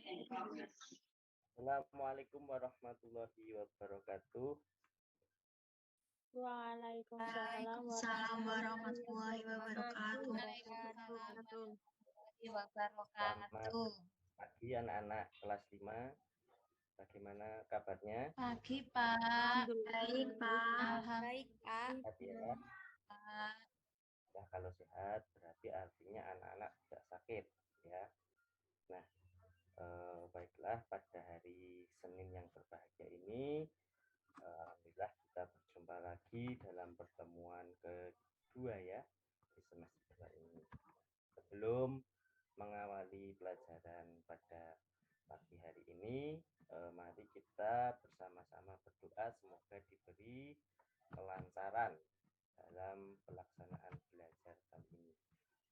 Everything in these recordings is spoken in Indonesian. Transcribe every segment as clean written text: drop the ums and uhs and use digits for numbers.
Assalamualaikum warahmatullahi wabarakatuh. Waalaikumsalam warahmatullahi wabarakatuh. Selamat pagi anak-anak kelas 5. Bagaimana kabarnya? Pagi, Pak. Baik, Pak. Baik, Pak. Sehat ya? Ya, kalau sehat berarti artinya anak-anak tidak sakit ya. Nah, baiklah, pada hari Senin yang berbahagia ini alhamdulillah kita berjumpa lagi dalam pertemuan kedua ya di semester ini. Sebelum mengawali pelajaran pada pagi hari ini, mari kita bersama-sama berdoa semoga diberi kelancaran dalam pelaksanaan belajar kali ini.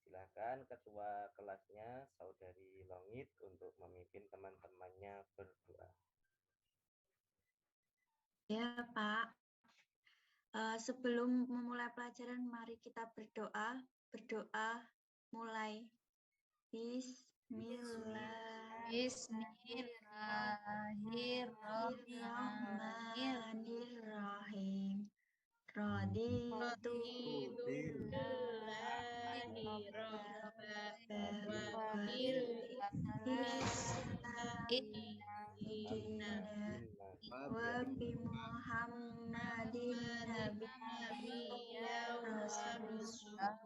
Silakan ketua kelasnya Saudari Longit untuk memimpin teman-temannya berdoa. Ya, Pak. Sebelum memulai pelajaran, mari kita berdoa. Berdoa mulai. Bismillahirrahmanirrahim. Raditu billahi wa bi Muhammadin nabiyyan rasulullah.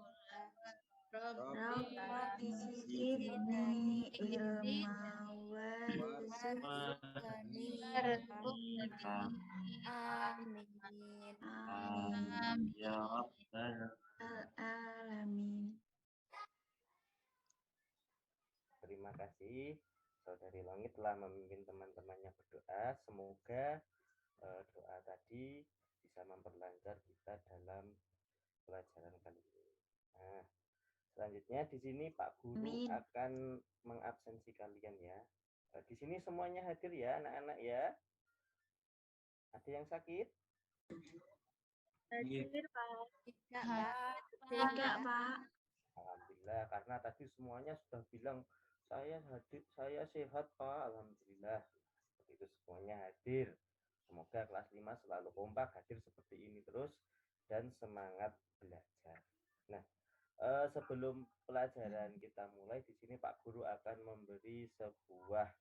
Rabbi zidni ilma warzuqni. Amin. Ya Rabbal alamin. Terima kasih Saudari Longit telah memimpin teman-temannya berdoa. Semoga doa tadi bisa memperlancar kita dalam pelajaran kali ini. Nah, selanjutnya di sini Pak Guru akan mengabsensi kalian ya. Di sini semuanya hadir ya anak-anak ya. Ada yang sakit? Hadir, Pak. Tidak, Pak. Alhamdulillah, karena tadi semuanya sudah bilang saya hadir, saya sehat Pak. Alhamdulillah. Seperti itu semuanya hadir. Semoga kelas 5 selalu kompak, hadir seperti ini terus dan semangat belajar. Nah, sebelum pelajaran kita mulai, di sini Pak Guru akan memberi sebuah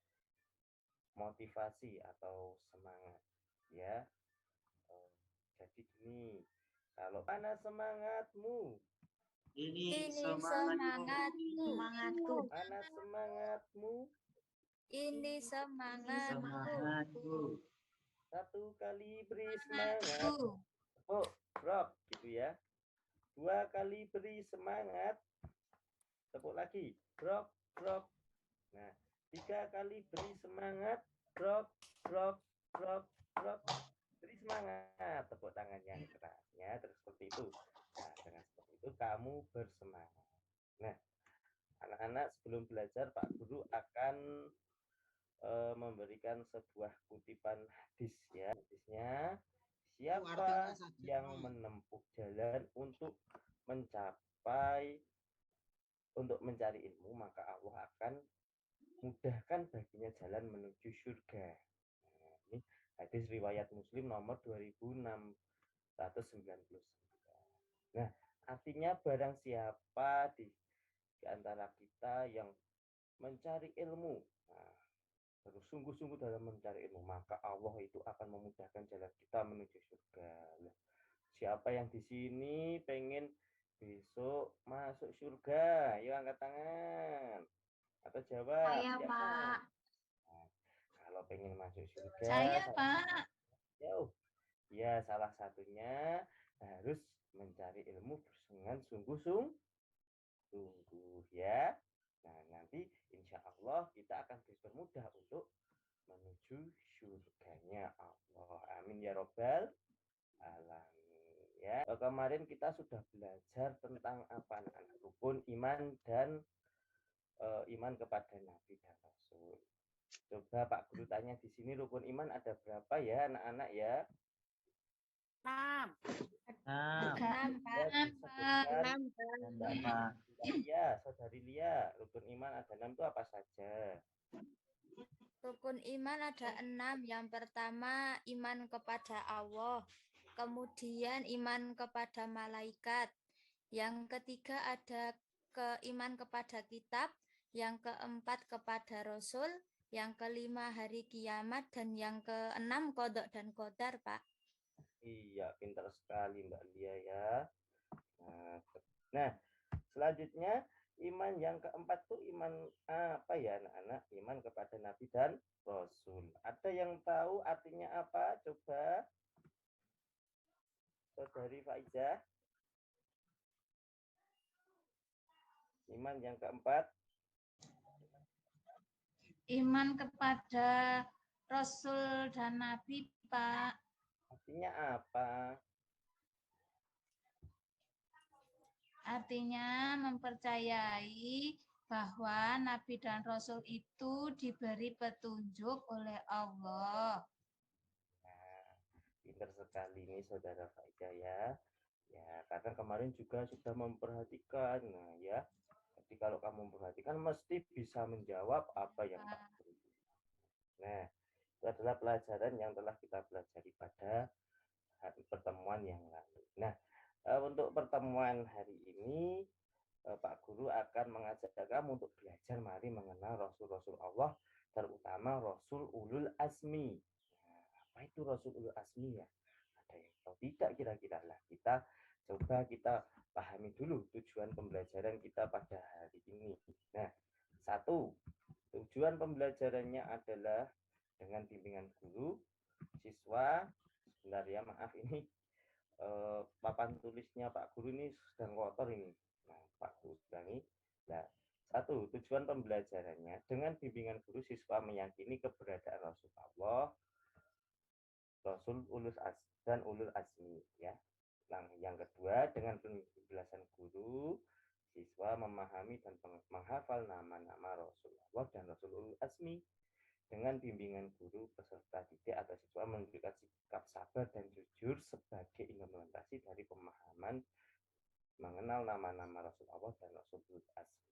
motivasi atau semangat ya. Jadi gini, kalau mana semangatmu? Ini semangatku. Mana semangatmu? Ini semangatku. Satu kali beri semangat. Oh, rock gitu ya. 2 kali beri semangat. Tepuk lagi. Rock, rock. Nah, 3 kali beri semangat. Rock, rock, rock, rock. Beri semangat. Tepuk tangan yang keras ya. Terus seperti itu. Nah, dengan seperti itu kamu bersemangat. Nah, anak-anak sebelum belajar Pak Guru akan memberikan sebuah kutipan hadis ya. Hadisnya, siapa yang menempuh jalan untuk mencari ilmu, maka Allah akan mudahkan baginya jalan menuju surga. Nah, ini hadis riwayat Muslim nomor 2699. Nah, artinya barang siapa di antara kita yang mencari ilmu, nah, terus sungguh-sungguh dalam mencari ilmu, maka Allah itu akan memudahkan jalan kita menuju surga. Siapa yang di sini pengen besok masuk surga? Yuk angkat tangan. Atau jawab. Saya, Pak. Nah, kalau pengen masuk surga. Saya, Pak. Ya, salah satunya harus mencari ilmu dengan sungguh-sungguh ya. Nah, nanti insya Allah kita akan dipermudah untuk menuju surganya Allah. Amin ya Robbal alamin. Ya, kemarin kita sudah belajar tentang apa anak-anak? Rukun iman dan iman kepada Nabi dan Rasul. Coba Pak Guru tanya di sini rukun iman ada berapa ya anak-anak ya? 6. 6. Ya, Saudari Lia, rukun iman ada 6 itu apa saja? Rukun iman ada 6. Yang pertama iman kepada Allah, kemudian iman kepada malaikat. Yang ketiga ada iman kepada kitab, yang keempat kepada rasul, yang kelima hari kiamat, dan yang keenam qada dan qadar, Pak. Iya, pintar sekali Mbak Lia ya. Nah, selanjutnya iman yang keempat tuh iman apa ya anak-anak? Iman kepada Nabi dan Rasul. Ada yang tahu artinya apa? Coba Saudari Faizah. Iman yang keempat. Iman kepada Rasul dan Nabi, Pak. Artinya apa? Artinya mempercayai bahwa Nabi dan Rasul itu diberi petunjuk oleh Allah. Nah, pintar sekali nih Saudara Faizah ya. Ya, karena kemarin juga sudah memperhatikan. Nah, ya. Jadi kalau kamu memperhatikan mesti bisa menjawab apa yang Pak Guru. Nah, itu adalah pelajaran yang telah kita pelajari pada pertemuan yang lalu. Nah, untuk pertemuan hari ini Pak Guru akan mengajak kamu untuk belajar mari mengenal Rasul-Rasul Allah, terutama Rasul Ulul Azmi. Nah, apa itu Rasul Ulul Azmi ya? Ada yang tahu tidak kira-kira lah. Kita pahami dulu tujuan pembelajaran kita pada hari ini. Nah, satu, tujuan pembelajarannya adalah dengan bimbingan guru, siswa, sebentar ya maaf ini papan tulisnya Pak Guru ini sedang kotor ini. Nah, Pak Guru ulangi. Nah, satu, tujuan pembelajarannya dengan bimbingan guru siswa meyakini keberadaan Rasulullah, Rasul Ulul dan Ulul Azmi ya. Yang kedua, dengan penjelasan guru, siswa memahami dan menghafal nama-nama Rasulullah dan Rasul Ulul Azmi. Dengan bimbingan guru, peserta didik atau siswa menunjukkan sikap sabar dan jujur sebagai implementasi dari pemahaman mengenal nama-nama Rasulullah dan Rasulul Azmi.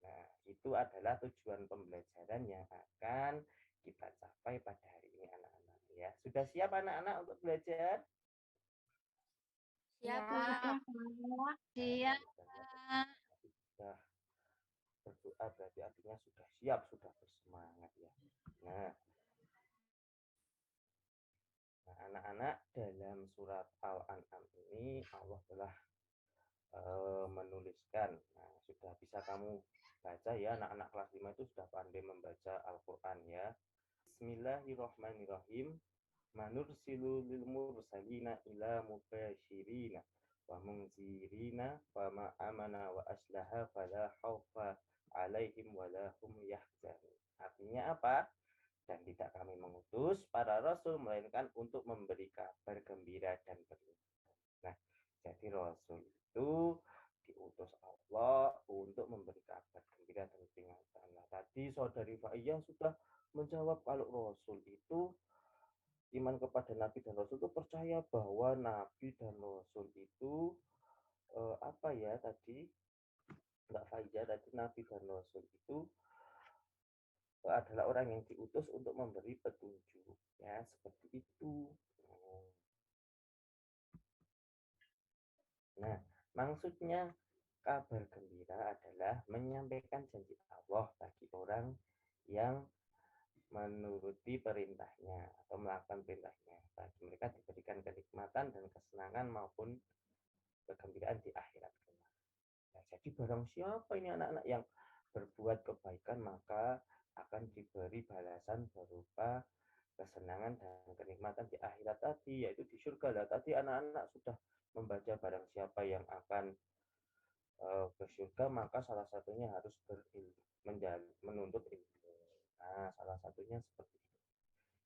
Nah, itu adalah tujuan pembelajaran yang akan kita capai pada hari ini anak-anak ya. Sudah siap anak-anak untuk belajar? Siap, Pak. Siap. Sudah berdoa berarti artinya sudah siap, sudah bersemangat ya. Nah, anak-anak dalam surat Al-An'am ini Allah telah menuliskan. Nah, sudah bisa kamu baca ya, anak-anak kelas 5 itu sudah pandai membaca Al-Qur'an ya. Bismillahirrahmanirrahim. Manursilu lil mursalina ila mubashirina wa munzirina wa ma amana wa aslaha fala khaufa alaihim wa la hum yahzanun. Artinya apa? Dan tidak kami mengutus para rasul melainkan untuk memberi kabar gembira dan peringatan. Nah, jadi rasul itu diutus Allah untuk memberi kabar gembira dan peringatan. Nah, tadi Saudari Faiyah sudah menjawab kalau rasul itu iman kepada Nabi dan Rasul itu percaya bahwa Nabi dan Rasul itu apa ya tadi Mbak Faizah tadi Nabi dan Rasul itu adalah orang yang diutus untuk memberi petunjuk ya seperti itu. Nah, maksudnya kabar gembira adalah menyampaikan janji Allah bagi orang yang menuruti perintahnya atau melakukan perintahnya. Bagi mereka diberikan kenikmatan dan kesenangan maupun kegembiraan di akhirat kelak. Nah, jadi barang siapa ini anak-anak yang berbuat kebaikan maka akan diberi balasan berupa kesenangan dan kenikmatan di akhirat tadi, yaitu di surga. Lah tadi anak-anak sudah membaca barang siapa yang akan ke surga maka salah satunya harus berilmu, menuntut ilmu. Nah, salah satunya seperti itu.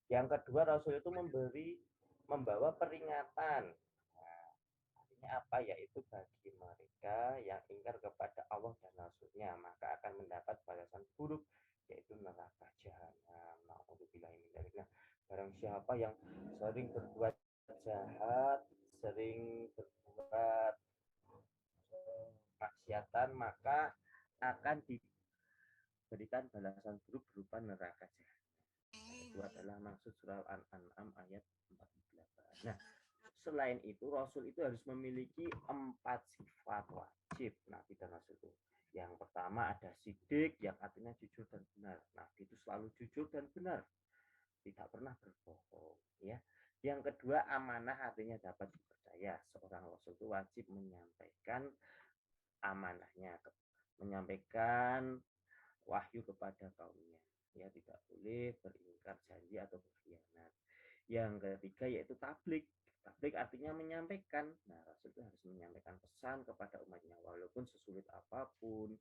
Yang kedua, Rasul itu membawa peringatan. Nah, artinya apa? Yaitu bagi mereka yang ingkar kepada Allah dan Rasulnya, maka akan mendapat balasan buruk, yaitu neraka jahanam. Na'udzubillah min dzalik. Nah, barang siapa yang sering berbuat jahat, sering berbuat maksiatan, maka akan diberikan balasan buruk berupa neraka jahanam. Itu adalah maksud surah Al-An'am ayat 48. Nah, selain itu Rasul itu harus memiliki 4 sifat wajib Nabi dan Rasul itu. Yang pertama ada sidik, yang artinya jujur dan benar. Nabi itu selalu jujur dan benar, tidak pernah berbohong, ya. Yang kedua amanah, artinya dapat dipercaya. Seorang Rasul itu wajib menyampaikan amanahnya, menyampaikan wahyu kepada kaumnya, ya, tidak boleh beringkar janji atau berkhianat. Yang ketiga yaitu tablik. Tablik artinya menyampaikan. Nah, Rasul itu harus menyampaikan pesan kepada umatnya walaupun sesulit apapun.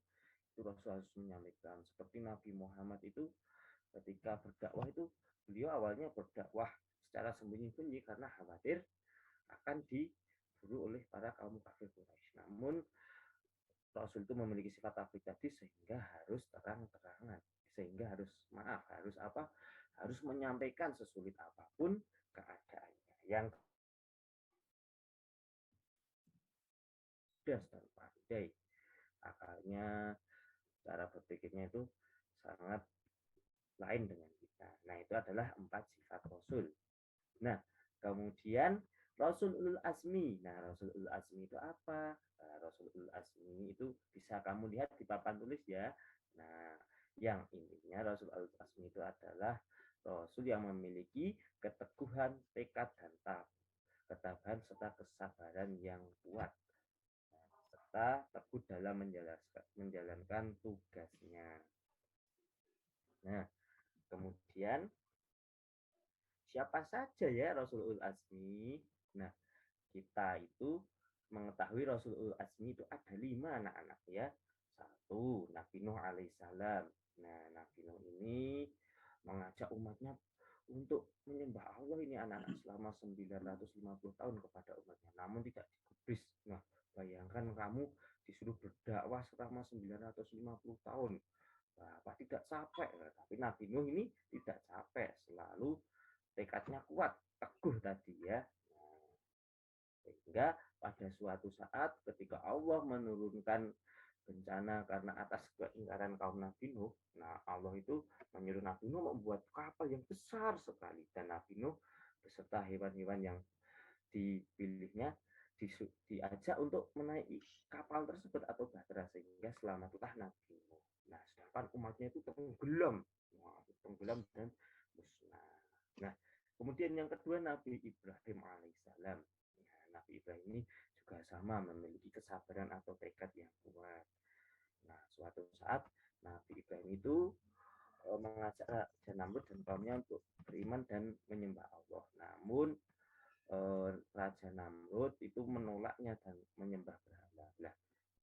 Itu Rasul harus menyampaikan. Seperti Nabi Muhammad itu ketika berdakwah itu, beliau awalnya berdakwah secara sembunyi-sembunyi karena khawatir akan diburu oleh para kaum kafir Quraisy. Namun Rasul itu memiliki sifat tablik tadi sehingga harus terang-terangan, sehingga harus harus menyampaikan sesulit apapun keadaannya. Yang cerdas dan pandai, akalnya, cara berpikirnya itu sangat lain dengan kita. Nah, itu adalah 4 sifat Rasul. Nah, kemudian Rasul Ulul Azmi. Nah, Rasul Ulul Azmi itu apa? Nah, Rasul Ulul Azmi itu bisa kamu lihat di papan tulis ya. Nah, yang intinya Rasul Ulul Azmi itu adalah Rasul yang memiliki keteguhan, tekad, dan ketabahan serta kesabaran yang kuat, serta teguh dalam menjalankan tugasnya. Nah, kemudian siapa saja ya Rasulul Azmi? Nah, kita itu mengetahui Rasulul Azmi itu ada 5 anak-anak ya. 1, Nabi Nuh alaihissalam. Nah, Nabi Nuh ini mengajak umatnya untuk menyembah Allah ini anak-anak selama 950 tahun kepada umatnya, namun tidak digubris. Nah, bayangkan kamu disuruh berdakwah selama 950 tahun. Apa tidak capek? Tapi Nabi Nuh ini tidak capek, selalu tekadnya kuat, teguh tadi ya. Sehingga pada suatu saat ketika Allah menurunkan bencana karena atas keingkaran kaum Nabi Nuh, nah Allah itu menyuruh Nabi Nuh membuat kapal yang besar sekali, dan Nabi Nuh beserta hewan-hewan yang dipilihnya diajak untuk menaiki kapal tersebut atau bahtera, sehingga selamatlah Nabi Nuh. Nah, sedangkan umatnya itu tenggelam dan musnah. Nah, kemudian yang kedua Nabi Ibrahim alaihissalam. Nah, Nabi Ibrahim ini juga sama memiliki kesabaran atau tekad yang kuat. Nah, suatu saat Nabi Ibrahim itu mengajak Raja Namrud dan kaumnya untuk beriman dan menyembah Allah. Namun Raja Namrud itu menolaknya dan menyembah berhala. Nah,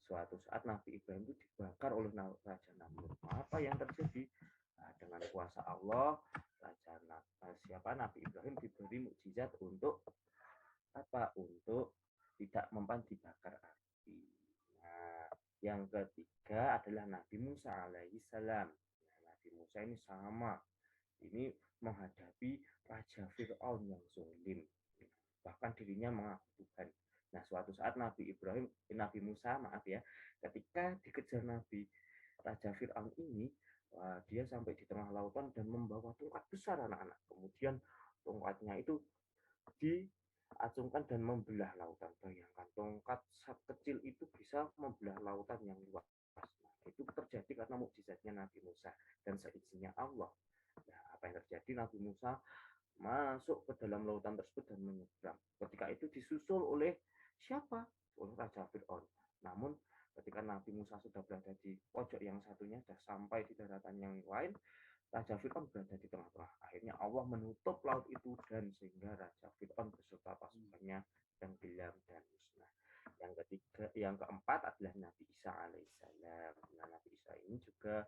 suatu saat Nabi Ibrahim itu dibakar oleh Raja Namrud. Apa yang terjadi? Nah, dengan kuasa Allah, Nabi Ibrahim diberi mukjizat untuk apa? Untuk tidak mempan dibakar api. Nah, yang ketiga adalah Nabi Musa alaihissalam. Nah, Nabi Musa ini sama. Ini menghadapi Raja Fir'aun yang zalim. Bahkan dirinya mengaku Tuhan. Nah, suatu saat Nabi Musa, ketika dikejar Raja Fir'aun ini, dia sampai di tengah lautan dan membawa tongkat besar anak-anak. Kemudian tongkatnya itu diacungkan dan membelah lautan. Bayangkan tongkat kecil itu bisa membelah lautan yang luas. Nah, itu terjadi karena mukjizatnya Nabi Musa dan seizinnya Allah. Nah, apa yang terjadi? Nabi Musa masuk ke dalam lautan tersebut dan menyeberang. Ketika itu disusul oleh siapa? Oleh Raja Fir'aun. Namun ketika Nabi Musa sudah berada di pojok yang satunya, sudah sampai di daratan yang lain, Raja Fir'aun berada di tengah-tengah. Akhirnya Allah menutup laut itu, dan sehingga Raja Fir'aun beserta pasukannya tenggelam dan musnah. Yang keempat adalah Nabi Isa alaihissalam. Nah, Nabi Isa ini juga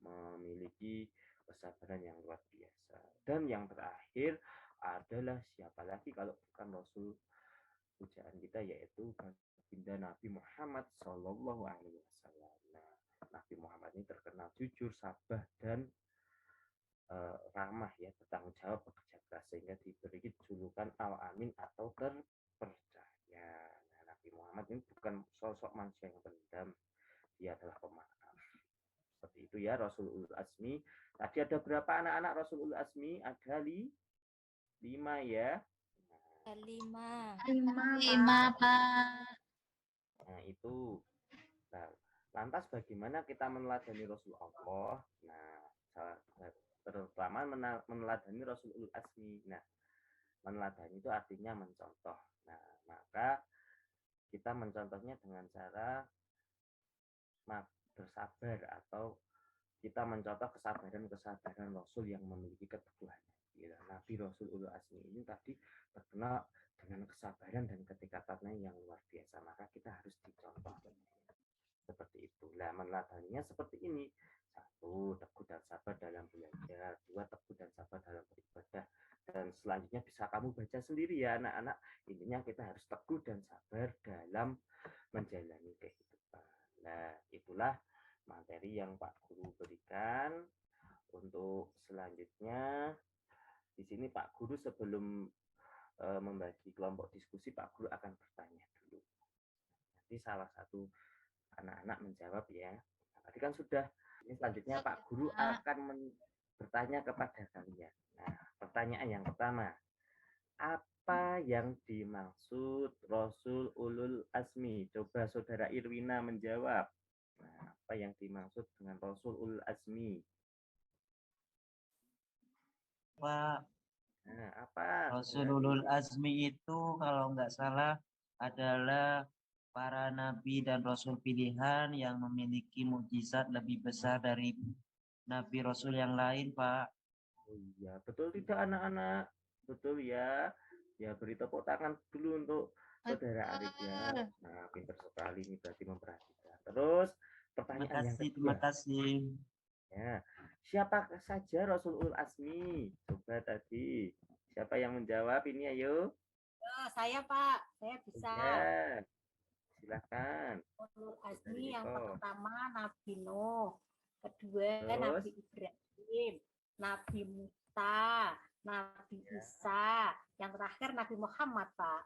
memiliki kesabaran yang luar biasa. Dan yang terakhir adalah siapa lagi kalau bukan Rasul pujaan kita, yaitu baginda Nabi Muhammad Shallallahu Alaihi Wasallam. Nah, Nabi Muhammad ini terkenal jujur, sabar, dan ramah ya, bertanggung jawab, bekerja keras, sehingga diberi julukan Al-Amin atau terpercaya. Nah, Nabi Muhammad ini bukan sosok manusia yang pendam, dia adalah pemaaf, seperti itu ya Rasul Ulul Azmi. Tadi ada berapa anak-anak Rasul Ulul Azmi? Ada 5 ya. 5. 5, Pak. Nah, itu. Nah, lantas bagaimana kita meneladani Rasul Allah? Nah, terutama meneladani Rasul Ulul Azmi. Nah, meneladani itu artinya mencontoh. Nah, maka kita mencontohnya dengan cara bersabar atau kita mencontoh kesabaran Rasul yang memiliki keteguhan. Nabi Rasul Ulul Azmi ini tadi terkenal dengan kesabaran dan ketingkatannya yang luar biasa. Maka kita harus dicontoh. Seperti itu. Nah, meneladaninya seperti ini. 1, teguh dan sabar dalam belajar. 2, teguh dan sabar dalam beribadah. Dan selanjutnya bisa kamu baca sendiri ya anak-anak. Intinya kita harus teguh dan sabar dalam menjalani kehidupan. Nah, itulah materi yang Pak Guru berikan. Untuk selanjutnya, di sini Pak Guru sebelum membagi kelompok diskusi, Pak Guru akan bertanya dulu. Nanti salah satu anak-anak menjawab ya. Nah, tadi kan sudah. Ini selanjutnya Pak Guru akan bertanya kepada kalian. Nah, pertanyaan yang pertama, apa yang dimaksud Rasul Ulul Azmi? Coba Saudara Irwina menjawab. Nah, apa yang dimaksud dengan Rasul Ulul Azmi? Pak, Nah, apa? Rasul Ulul Azmi itu kalau nggak salah adalah para nabi dan rasul pilihan yang memiliki mukjizat lebih besar dari nabi rasul yang lain, Pak. Oh iya, betul tidak anak-anak? Betul ya. Ya, beri tepuk tangan dulu untuk Saudara Arif ya. Nah, pintar sekali ini berarti memperhatikan. Terus pertanyaan yang kedua. Terima kasih. Ya, siapa saja Rasul Ulul Azmi? Coba tadi. Siapa yang menjawab ini ayo? Saya Pak, saya bisa. Ya, silakan. Ulul Azmi yang pertama Nabi Nuh, kedua Nabi Ibrahim, Nabi Musa, Nabi Isa, yang terakhir Nabi Muhammad, Pak.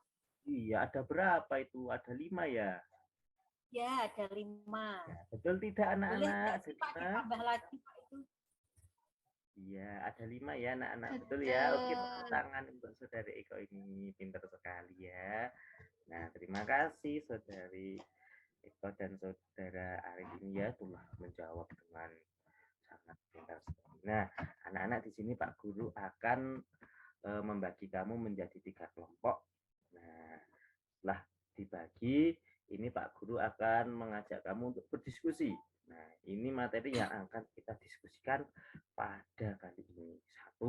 Iya, ada berapa itu? Ada 5 ya? Ya, ada 5. Ya, betul tidak anak-anak? Boleh Pak ditambah lagi Pak itu? Iya, ada 5 ya anak-anak. Betul ya? Oke, tepuk tangan untuk Saudari Eko ini. Pintar sekali ya. Nah, terima kasih Saudari Eko dan Saudara Arif ini ya telah menjawab dengan sangat pintar sekali. Nah, anak-anak di sini Pak Guru akan membagi kamu menjadi 3 kelompok. Nah, setelah dibagi, ini Pak Guru akan mengajak kamu untuk berdiskusi. Nah, ini materi yang akan kita diskusikan pada kali ini. 1,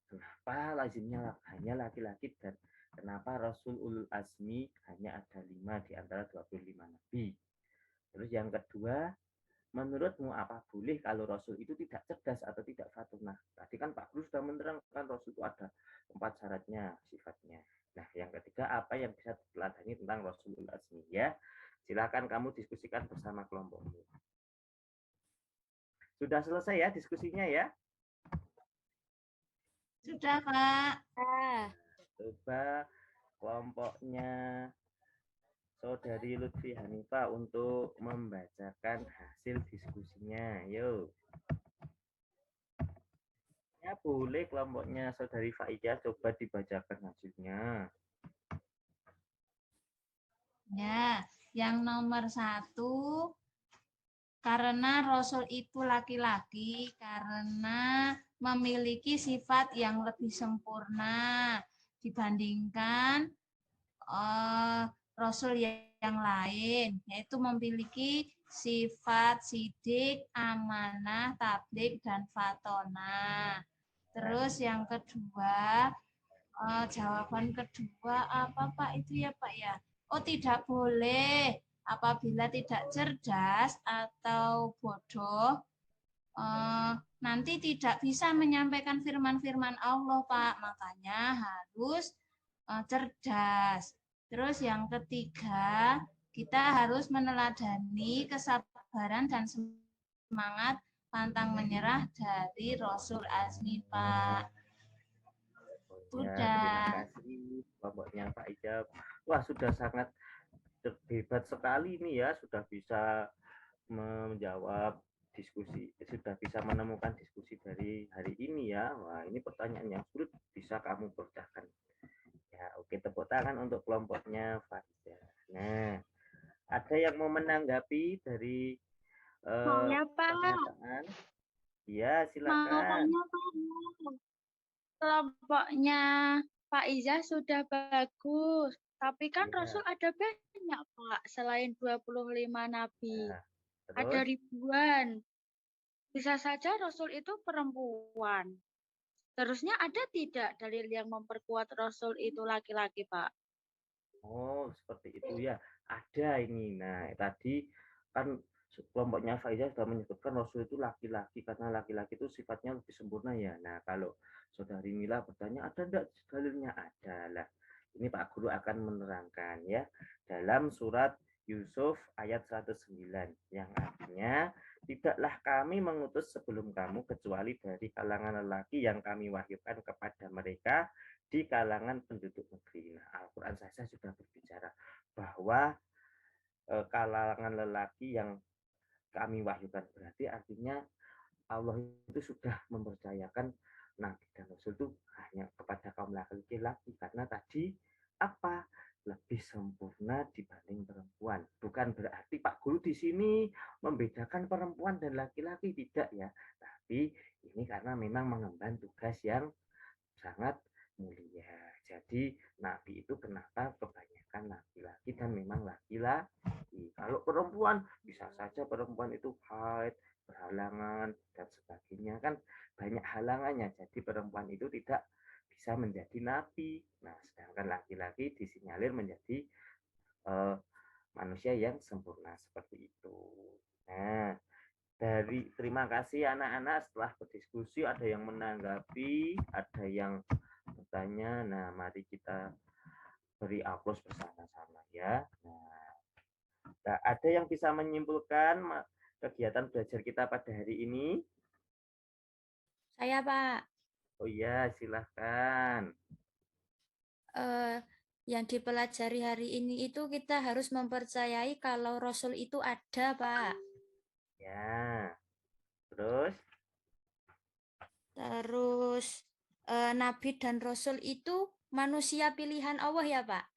kenapa lazimnya hanya laki-laki dan kenapa Rasul Ulul Azmi hanya ada 5 di antara 25 nabi. Terus yang kedua, menurutmu apa boleh kalau Rasul itu tidak cerdas atau tidak fatunah? Tadi kan Pak Guru sudah menerangkan Rasul itu ada 4 syaratnya, sifatnya. Nah, yang ketiga, apa yang bisa diteladani tentang Rasul Ulul Azmi ya? Silakan kamu diskusikan bersama kelompokmu. Sudah selesai ya diskusinya ya? Sudah, Pak. Coba kelompoknya Saudari Lutfi Hanifah untuk membacakan hasil diskusinya. Yuk. Ya, boleh kelompoknya Saudari Faijah coba dibacakan hasilnya. Ya, yang nomor 1, karena Rasul itu laki-laki, karena memiliki sifat yang lebih sempurna dibandingkan Rasul yang lain, yaitu memiliki sifat sidik, amanah, tabligh, dan fatonah. Terus yang kedua, jawaban kedua apa Pak itu ya Pak ya? Oh, tidak boleh apabila tidak cerdas atau bodoh, nanti tidak bisa menyampaikan firman-firman Allah, Pak. Makanya harus cerdas. Terus yang ketiga, kita harus meneladani kesabaran dan semangat pantang menyerah dari Rasul Azmi, Pak. Ya, terima kasih kelompoknya Pak Ijab. Wah, sudah sangat hebat sekali ini ya, sudah bisa menjawab diskusi, sudah bisa menemukan diskusi dari hari ini ya. Wah, ini pertanyaan yang sulit bisa kamu pecahkan. Ya, oke, tepuk tangan untuk kelompoknya Faiza. Nah, ada yang mau menanggapi dari Saya Pak, pernyataan? Ya, mau silakan. tanya Pak, kelompoknya Pak Iza sudah bagus, tapi kan Iya. Rasul ada banyak Pak, selain 25 nabi, Nah, ada terus ribuan. Bisa saja Rasul itu perempuan. Terusnya ada tidak dalil yang memperkuat Rasul itu laki-laki, Pak? oh, seperti itu ya. Ada ini. Nah, tadi kan kelompoknya Faiza sudah menyebutkan Rasul itu laki-laki karena laki-laki itu sifatnya lebih sempurna ya. Nah, kalau Saudari Mila bertanya ada enggak dalilnya? Ada lah. Ini Pak Guru akan menerangkan ya. Dalam surat Yusuf ayat 109 yang artinya tidaklah kami mengutus sebelum kamu kecuali dari kalangan lelaki yang kami wahyukan kepada mereka di kalangan penduduk negeri. Nah, Al-Quran saja sudah berbicara bahwa kalangan lelaki yang kami wahyukan, berarti artinya Allah itu sudah mempercayakan Nabi dan Rasul itu hanya kepada kaum laki-laki karena tadi apa lebih sempurna dibanding perempuan. Bukan berarti Pak Guru di sini membedakan perempuan dan laki-laki, tidak ya. Tapi ini karena memang mengemban tugas yang sangat mulia. Jadi Nabi itu kenapa kebanyakan laki-laki dan memang laki-laki. Kalau perempuan bisa saja perempuan itu haid, berhalangan dan sebagainya, kan banyak halangannya. Jadi perempuan itu tidak bisa menjadi nabi. Nah, sedangkan laki-laki disinyalir menjadi manusia yang sempurna seperti itu. Nah, terima kasih anak-anak, setelah berdiskusi ada yang menanggapi, ada yang bertanya. Nah, mari kita beri aplaus bersama-sama ya. Nah, ada yang bisa menyimpulkan kegiatan belajar kita pada hari ini? Saya, Pak. Oh iya, silahkan. Yang dipelajari hari ini itu kita harus mempercayai kalau Rasul itu ada, Pak. Ya, terus? Nabi dan Rasul itu manusia pilihan Allah ya, Pak?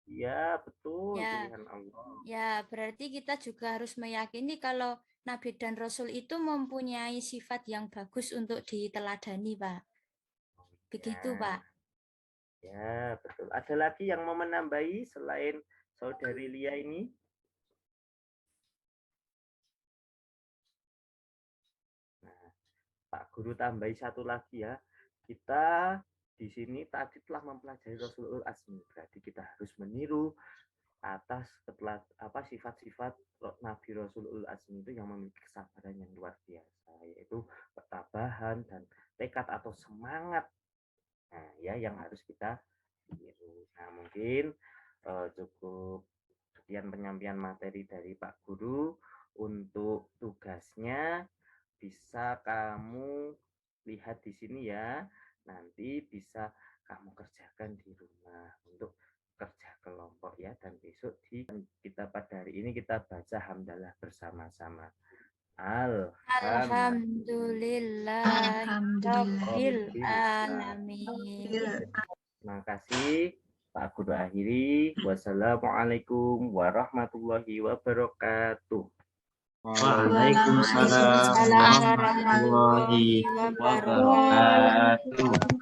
Iya, betul, Ya. pilihan Allah. Ya, berarti kita juga harus meyakini kalau Nabi dan Rasul itu mempunyai sifat yang bagus untuk diteladani, Pak. Begitu, Pak. Ya, betul. Ada lagi yang mau menambahi selain Saudari Lia ini? Nah, Pak Guru tambahi satu lagi ya. Kita di sini tadi telah mempelajari Rasulul Azmi. Berarti kita harus meniru atas sifat-sifat Nabi Rasulul Azmi itu yang memiliki kesabaran yang luar biasa, yaitu ketabahan dan tekad atau semangat. Nah, ya yang harus kita tiru. Nah, mungkin cukup sekian penyampaian materi dari Pak Guru. Untuk tugasnya bisa kamu lihat di sini ya. Nanti bisa kamu kerjakan di rumah untuk kerja kelompok ya. Dan besok kita pada hari ini kita baca hamdalah bersama-sama. Alhamdulillahirabbil alamin. Terima kasih. Pak Guru akhiri. Wassalamualaikum warahmatullahi wabarakatuh. Waalaikumsalam warahmatullahi wabarakatuh.